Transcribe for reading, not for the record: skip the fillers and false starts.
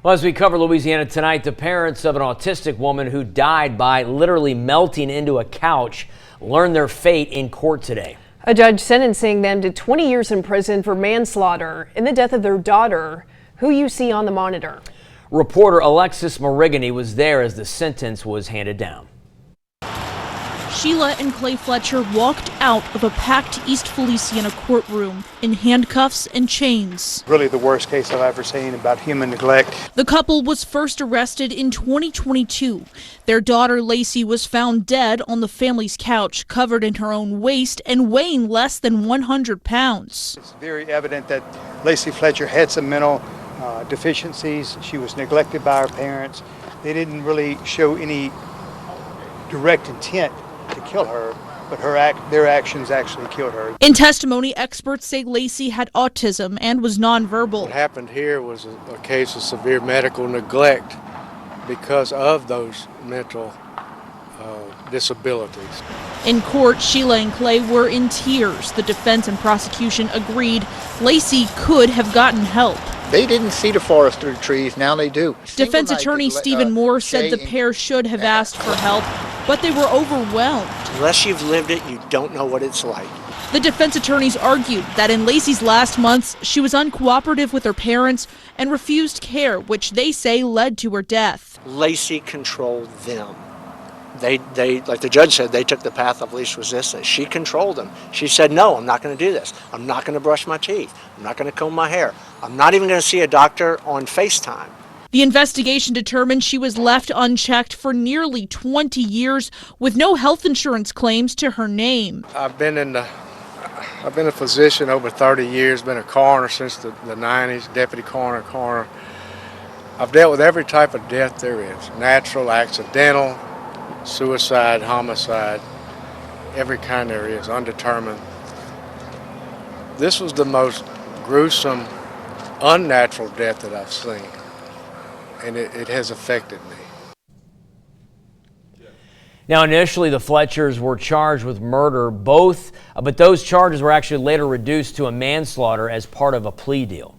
Well, as we cover Louisiana tonight, the parents of an autistic woman who died by literally melting into a couch learned their fate in court today. A judge sentencing them to 20 years in prison for manslaughter in the death of their daughter, who you see on the monitor. Reporter Alexis Marigany was there as the sentence was handed down. Sheila and Clay Fletcher walked out of a packed East Feliciana courtroom in handcuffs and chains. Really the worst case I've ever seen about human neglect. The couple was first arrested in 2022. Their daughter Lacey was found dead on the family's couch, covered in her own waste and weighing less than 100 pounds. It's very evident that Lacey Fletcher had some mental deficiencies. She was neglected by her parents. They didn't really show any direct intent to kill her, but their actions actually killed her. In testimony, experts say Lacey had autism and was nonverbal. What happened here was a case of severe medical neglect because of those mental disabilities. In court, Sheila and Clay were in tears. The defense and prosecution agreed Lacey could have gotten help. They didn't see the forest through the trees, now they do. Defense attorney Stephen Moore said the pair should have asked for help, but they were overwhelmed. Unless you've lived it, you don't know what it's like. The defense attorneys argued that in Lacey's last months, she was uncooperative with her parents and refused care, which they say led to her death. Lacey controlled them. They, like the judge said, they took the path of least resistance. She controlled them. She said, no, I'm not going to do this. I'm not going to brush my teeth. I'm not going to comb my hair. I'm not even going to see a doctor on FaceTime. The investigation determined she was left unchecked for nearly 20 years with no health insurance claims to her name. I've been a physician over 30 years, been a coroner since the 90s, deputy coroner. I've dealt with every type of death there is, natural, accidental, suicide, homicide, every kind there is, undetermined. This was the most gruesome, unnatural death that I've seen, and it has affected me. Now, initially, the Fletchers were charged with murder, but those charges were actually later reduced to a manslaughter as part of a plea deal.